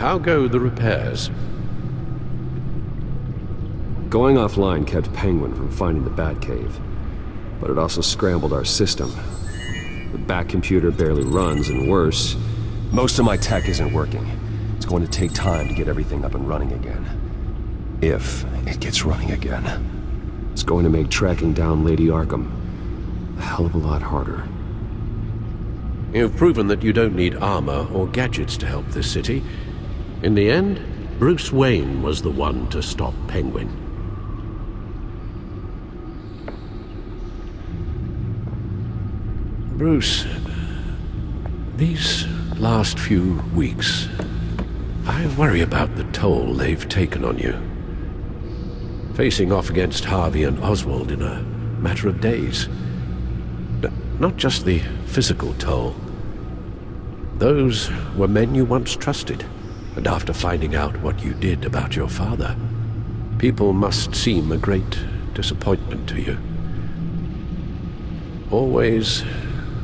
How go the repairs? Going offline kept Penguin from finding the Batcave, but it also scrambled our system. The Bat computer barely runs, and worse, most of my tech isn't working. It's going to take time to get everything up and running again. If it gets running again. It's going to make tracking down Lady Arkham a hell of a lot harder. You've proven that you don't need armor or gadgets to help this city. In the end, Bruce Wayne was the one to stop Penguin. Bruce, these last few weeks, I worry about the toll they've taken on you. Facing off against Harvey and Oswald in a matter of days. Not just the physical toll. Those were men you once trusted, and after finding out what you did about your father, people must seem a great disappointment to you. Always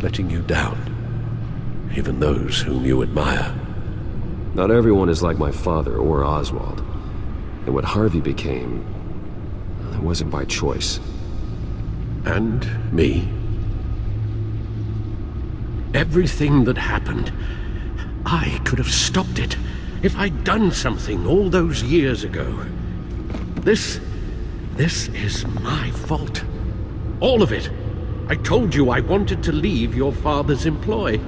letting you down, even those whom you admire. Not everyone is like my father or Oswald, and what Harvey became, it wasn't by choice. And me. Everything that happened, I could have stopped it if I'd done something all those years ago. This is my fault. All of it. I told you I wanted to leave your father's employ.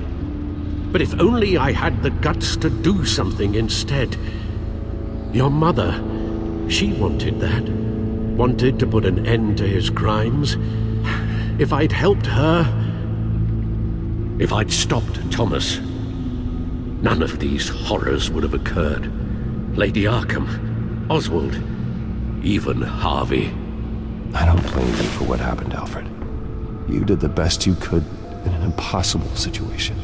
But if only I had the guts to do something instead. Your mother, she wanted that. Wanted to put an end to his crimes. If I'd helped her, if I'd stopped Thomas, none of these horrors would have occurred. Lady Arkham, Oswald, even Harvey. I don't blame you for what happened, Alfred. You did the best you could in an impossible situation,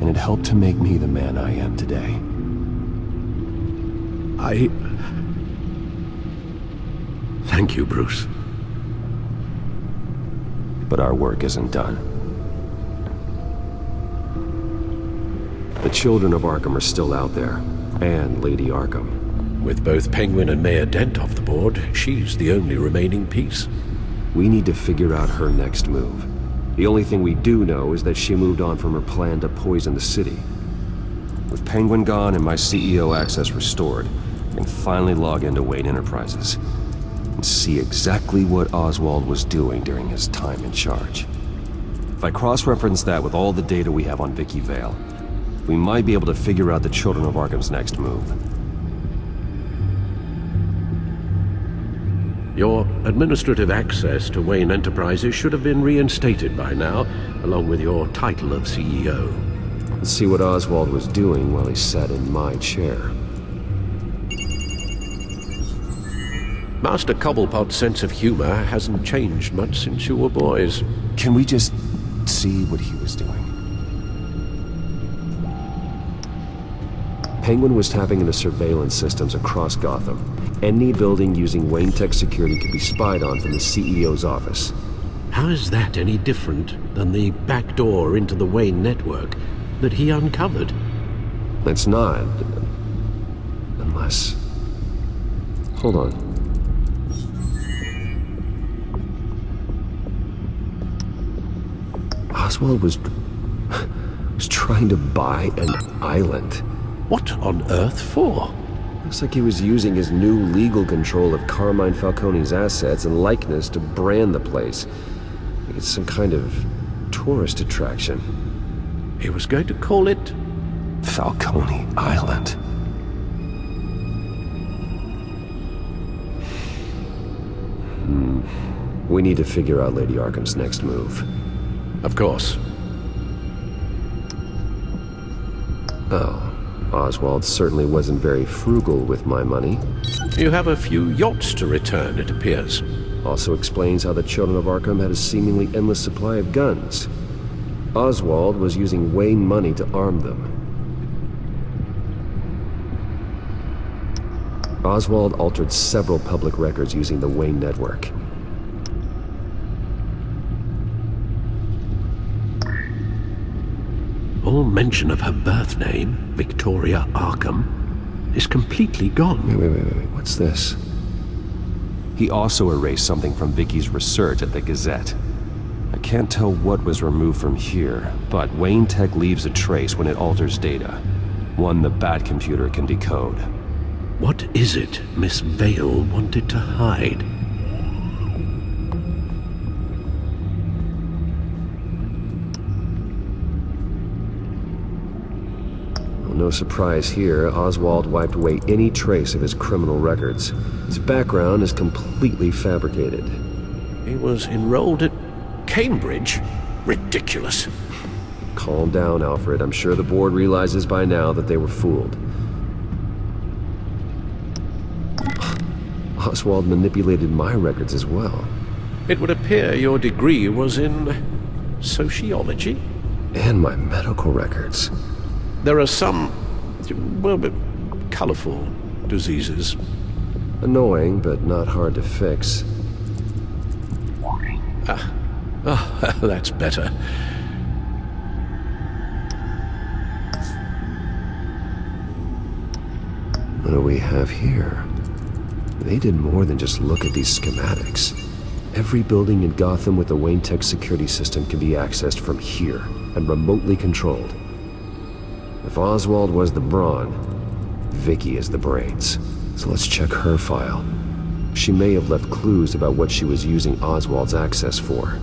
and it helped to make me the man I am today. Thank you, Bruce. But our work isn't done. The children of Arkham are still out there, and Lady Arkham. With both Penguin and Mayor Dent off the board, she's the only remaining piece. We need to figure out her next move. The only thing we do know is that she moved on from her plan to poison the city. With Penguin gone and my CEO access restored, I can finally log into Wayne Enterprises and see exactly what Oswald was doing during his time in charge. If I cross-reference that with all the data we have on Vicki Vale, we might be able to figure out the Children of Arkham's next move. Your administrative access to Wayne Enterprises should have been reinstated by now, along with your title of CEO. Let's see what Oswald was doing while he sat in my chair. Master Cobblepot's sense of humor hasn't changed much since you were boys. Can we just see what he was doing? Penguin was tapping into surveillance systems across Gotham. Any building using Wayne Tech security could be spied on from the CEO's office. How is that any different than the back door into the Wayne network that he uncovered? It's not. Unless... Hold on. Oswald was trying to buy an island. What on earth for? Looks like he was using his new legal control of Carmine Falcone's assets and likeness to brand the place. It's some kind of tourist attraction. He was going to call it Falcone Island. We need to figure out Lady Arkham's next move. Of course. Oh. Oswald certainly wasn't very frugal with my money. You have a few yachts to return, it appears. Also explains how the Children of Arkham had a seemingly endless supply of guns. Oswald was using Wayne money to arm them. Oswald altered several public records using the Wayne network. All mention of her birth name, Victoria Arkham, is completely gone. Wait. What's this? He also erased something from Vicky's research at the Gazette. I can't tell what was removed from here, but Wayne Tech leaves a trace when it alters data. One the Bat computer can decode. What is it Miss Vale wanted to hide? No surprise here, Oswald wiped away any trace of his criminal records. His background is completely fabricated. He was enrolled at Cambridge? Ridiculous. Calm down, Alfred. I'm sure the board realizes by now that they were fooled. Oswald manipulated my records as well. It would appear your degree was in sociology? And my medical records. There are some, well, colorful diseases. Annoying, but not hard to fix. That's better. What do we have here? They did more than just look at these schematics. Every building in Gotham with the Wayne Tech security system can be accessed from here and remotely controlled. If Oswald was the brawn, Vicki is the brains. So let's check her file. She may have left clues about what she was using Oswald's access for.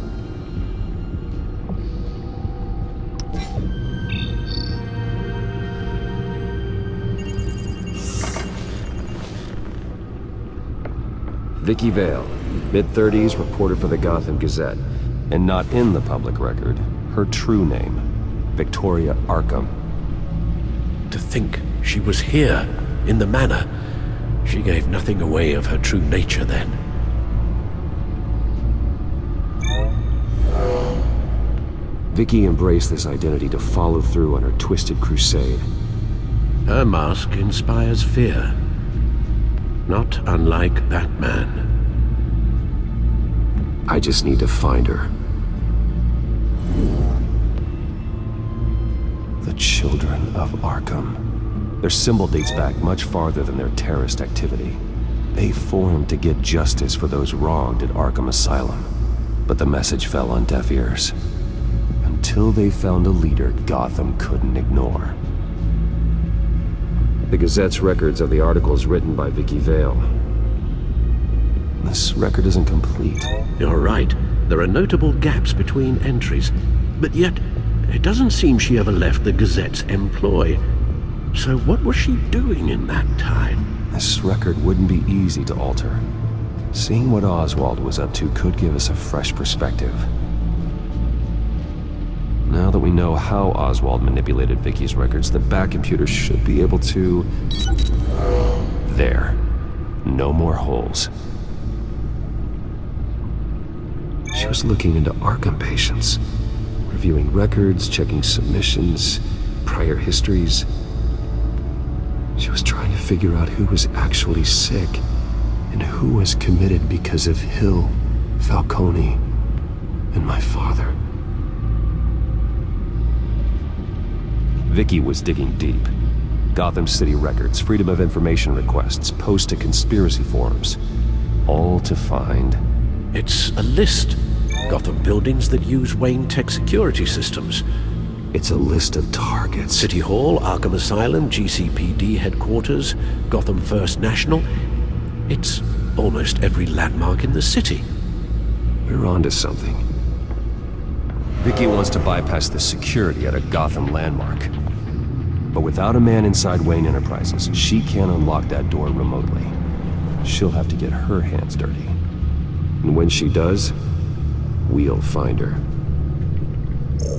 Vicki Vale, mid-30s, reporter for the Gotham Gazette. And not in the public record, her true name, Victoria Arkham. To think she was here, in the manor. She gave nothing away of her true nature then. Vicki embraced this identity to follow through on her twisted crusade. Her mask inspires fear. Not unlike Batman. I just need to find her. The Children of Arkham. Their symbol dates back much farther than their terrorist activity. They formed to get justice for those wronged at Arkham Asylum. But the message fell on deaf ears. Until they found a leader Gotham couldn't ignore. The Gazette's records of the articles written by Vicki Vale. This record isn't complete. You're right. There are notable gaps between entries. But yet, it doesn't seem she ever left the Gazette's employ. So what was she doing in that time? This record wouldn't be easy to alter. Seeing what Oswald was up to could give us a fresh perspective. Now that we know how Oswald manipulated Vicky's records, the Bat computer should be able to... There. No more holes. She was looking into Arkham patients, reviewing records, checking submissions, prior histories. She was trying to figure out who was actually sick and who was committed because of Hill, Falcone, and my father. Vicki was digging deep. Gotham City records, Freedom of Information requests, posts to conspiracy forums. All to find... It's a list. Gotham buildings that use Wayne Tech security systems. It's a list of targets. City Hall, Arkham Asylum, GCPD headquarters, Gotham First National. It's almost every landmark in the city. We're onto something. Vicki wants to bypass the security at a Gotham landmark. But without a man inside Wayne Enterprises, she can't unlock that door remotely. She'll have to get her hands dirty. And when she does, we'll find her.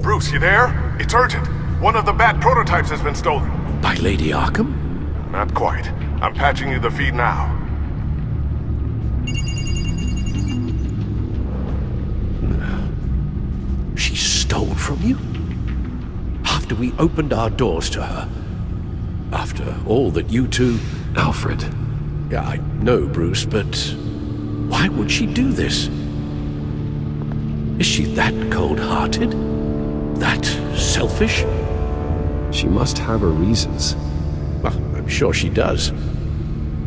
Bruce, you there? It's urgent. One of the Bat prototypes has been stolen. By Lady Arkham? Not quite. I'm patching you the feed now. She stole from you? After we opened our doors to her? After all that you two... Alfred. Yeah, I know, Bruce, but why would she do this? Is she that cold-hearted? That selfish? She must have her reasons. Well, I'm sure she does.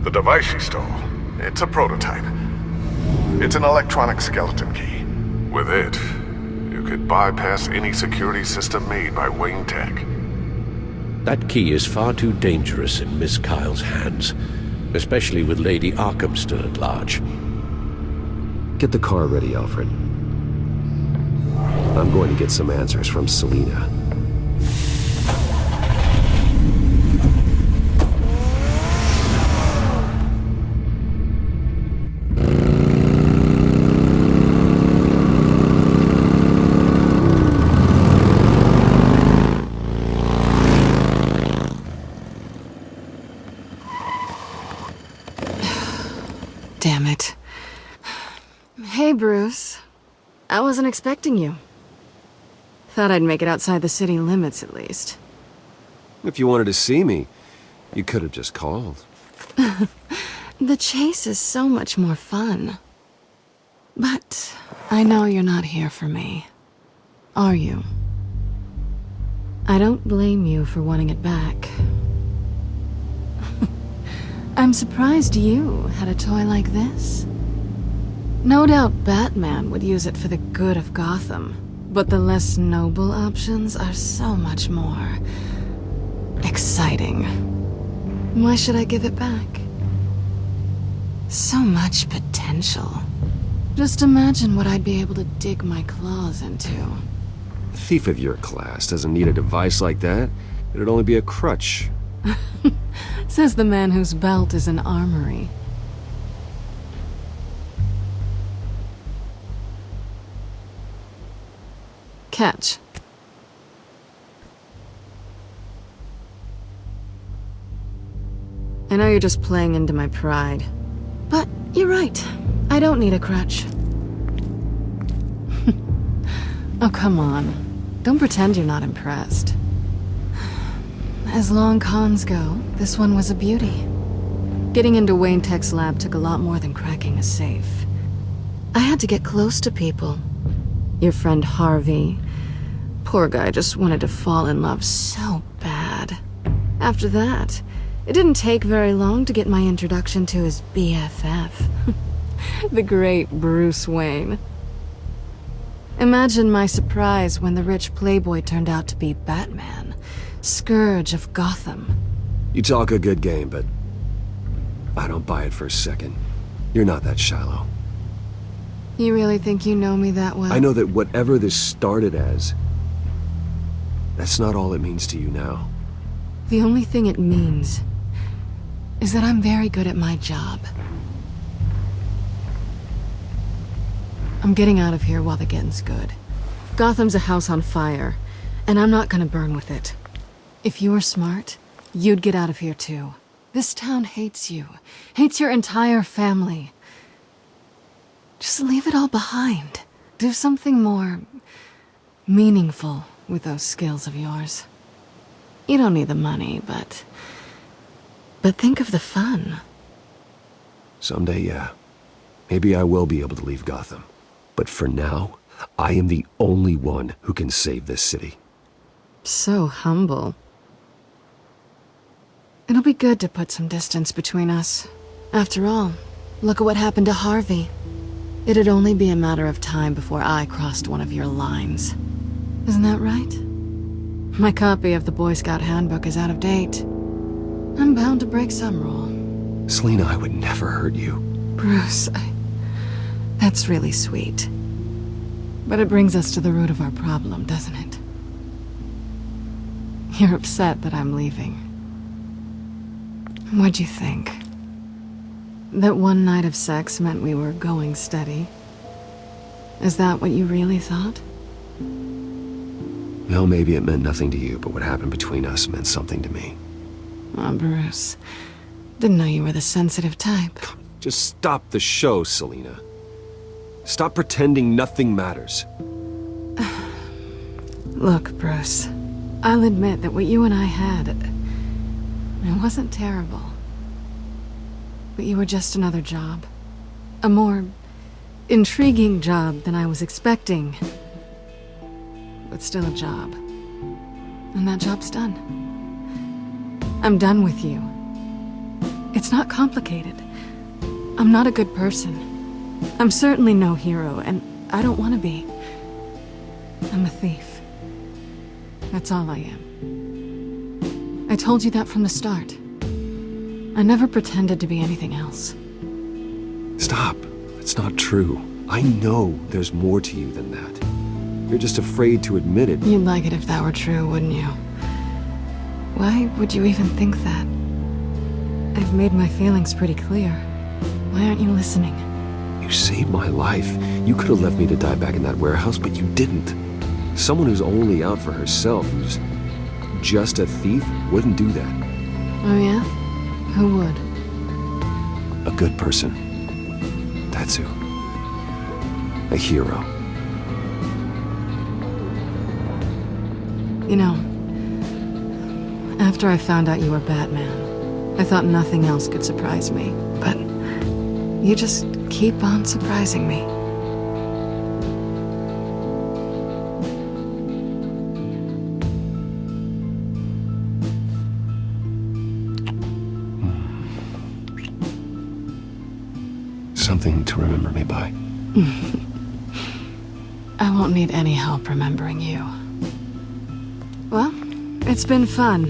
The device she stole, it's a prototype. It's an electronic skeleton key. With it, you could bypass any security system made by Wayne Tech. That key is far too dangerous in Miss Kyle's hands, especially with Lady Arkham still at large. Get the car ready, Alfred. I'm going to get some answers from Selina. Damn it. Hey, Bruce. I wasn't expecting you. Thought I'd make it outside the city limits, at least. If you wanted to see me, you could have just called. The chase is so much more fun. But I know you're not here for me. Are you? I don't blame you for wanting it back. I'm surprised you had a toy like this. No doubt Batman would use it for the good of Gotham, but the less noble options are so much more exciting. Why should I give it back? So much potential. Just imagine what I'd be able to dig my claws into. A thief of your class doesn't need a device like that. It'd only be a crutch. Says the man whose belt is an armory. Catch. I know you're just playing into my pride, but you're right. I don't need a crutch. Oh, come on. Don't pretend you're not impressed. As long cons go, this one was a beauty. Getting into Wayne Tech's lab took a lot more than cracking a safe. I had to get close to people. Your friend Harvey. Poor guy just wanted to fall in love so bad. After that, it didn't take very long to get my introduction to his BFF. The great Bruce Wayne. Imagine my surprise when the rich playboy turned out to be Batman, scourge of Gotham. You talk a good game, but I don't buy it for a second. You're not that shallow. You really think you know me that well? I know that whatever this started as, that's not all it means to you now. The only thing it means is that I'm very good at my job. I'm getting out of here while the getting's good. Gotham's a house on fire, and I'm not gonna burn with it. If you were smart, you'd get out of here too. This town hates you, hates your entire family. Just leave it all behind. Do something more meaningful with those skills of yours. You don't need the money, but think of the fun. Someday, yeah. Maybe I will be able to leave Gotham. But for now, I am the only one who can save this city. So humble. It'll be good to put some distance between us. After all, look at what happened to Harvey. It'd only be a matter of time before I crossed one of your lines. Isn't that right? My copy of the Boy Scout Handbook is out of date. I'm bound to break some rule. Selina, I would never hurt you. Bruce, that's really sweet. But it brings us to the root of our problem, doesn't it? You're upset that I'm leaving. What'd you think? That one night of sex meant we were going steady? Is that what you really thought? Well, maybe it meant nothing to you, but what happened between us meant something to me. Oh, Bruce. Didn't know you were the sensitive type. Just stop the show, Selina. Stop pretending nothing matters. Look, Bruce. I'll admit that what you and I had, it wasn't terrible. But you were just another job. A more intriguing job than I was expecting. But still a job. And that job's done. I'm done with you. It's not complicated. I'm not a good person. I'm certainly no hero, and I don't want to be. I'm a thief. That's all I am. I told you that from the start. I never pretended to be anything else. Stop. It's not true. I know there's more to you than that. You're just afraid to admit it. You'd like it if that were true, wouldn't you? Why would you even think that? I've made my feelings pretty clear. Why aren't you listening? You saved my life. You could have left me to die back in that warehouse, but you didn't. Someone who's only out for herself, who's just a thief, wouldn't do that. Oh yeah? Who would? A good person. That's who. A hero. You know, after I found out you were Batman, I thought nothing else could surprise me, but you just keep on surprising me. Something to remember me by. I won't need any help remembering you. Well, it's been fun.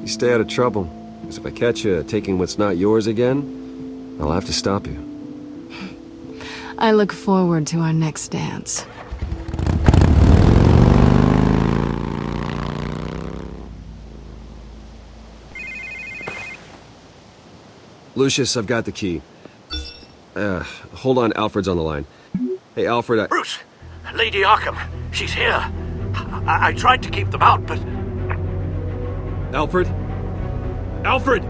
You stay out of trouble, because if I catch you taking what's not yours again, I'll have to stop you. I look forward to our next dance. Lucius, I've got the key. Hold on, Alfred's on the line. Hey, Alfred, Bruce! Lady Arkham, she's here. I tried to keep them out, but... Alfred? Alfred!